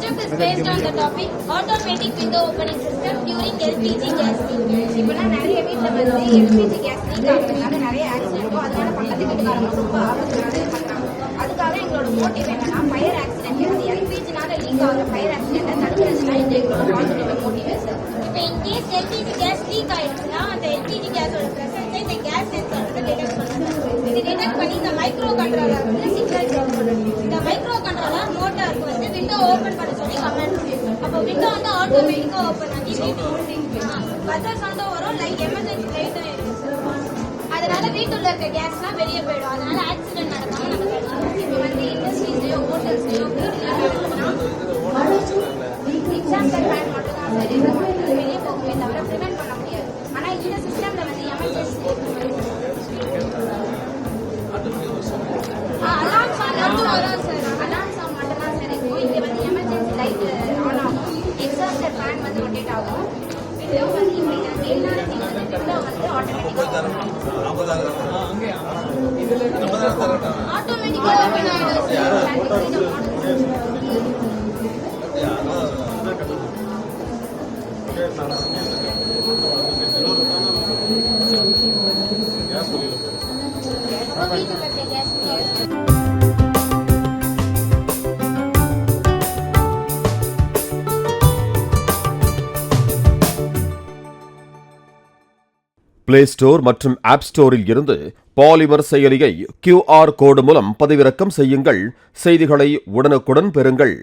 project is based on the topic automatic window opening system during LPG gas leak. இப்போலாம் நிறைய வீட்ல வந்து LPG gas leak ஆகுறதுனால நிறைய ஆக்சிடென்ட்டோ அதனால பக்கத்து வீட்டுக்காரங்க ரொம்ப ஆபத்துனால பண்றாங்க. அதுக்காக எங்களோட மோட்டிவ் என்னன்னா ஃபயர் ஆக்சிடென்ட் வந்து LPG-னால லீக் ஆகுற ஃபயர் ஆக்சிடென்ட்டை தடுக்கிறதுனா இது எங்களோட பாசிட்டிவ் மோட்டிவ் சார். இப்போ இன்கேஸ் LPG gas லீக் ஆயிடுச்சுன்னா அந்த LPG கேஸோட பிரசன்ஸை இந்த கேஸ் சென்சார் வந்து டிடெக்ட் பண்ணுது. இது டிடெக்ட் பண்ணி இந்த மைக்ரோ கண்ட்ரோலர் வந்து சிக்னல் சென்ட் பண்ணுது. இந்த மைக்ரோ கண்ட்ரோலர் மோட்டாருக்கு வந்து விண்டோ ஓபன் பண்ண சொல்லி கமெண்ட் பண்ணும். அப்போ விண்டோ வந்து ஆட்டோமேட்டிக்கா ஓபன் ஆகி பஜர் சவுண்டும் வரும், லைக் எமர்ஜென்சி லைட்டும் இருக்கும். அதனால வீட்டுள்ள இருக்க கேஸ்லாம் வெளியே போயிடும். அதனால ஆக்சிடென்ட் நடக்காம நம்ம தடுக்கலாம். இப்போ வந்து இண்டஸ்ட்ரீஸ்லயோ ஹோட்டல்ஸ்லயோ வீட்டுல நடக்குதுன்னா எக்ஸாம்பிள் ஃபேன் மட்டும் தான் சார் இருக்கு, வெளியே போகவே தவிர ப்ரிவென்ட் பண்ண முடியாது. ஆனா இந்த சிஸ்டம்ல வந்து எமர்ஜென்சி அலார்ம் சவுண்ட் மட்டும் வரும் சார். அலார்ம் சவுண்ட் மட்டும் தான் சார் இருக்கும். இங்க வந்து எமர்ஜென்சி லைட் ஆன் ஆகும், எக்ஸாஸ்டர் ஃபேன் வந்து ரொட்டேட் ஆகும். விண்டோ வந்து இப்படி எல்லாரும் வந்து விண்டோ வந்து ஆட்டோமேட்டிக்கா ஓபன் ஆயிடும் சார். பிளே ஸ்டோர் மற்றும் ஆப் ஸ்டோரில் இருந்து பாலிமர் செயலியை QR கோடு மூலம் பதிவிறக்கம் செய்யுங்கள். செய்திகளை உடனுக்குடன் பெறுங்கள்.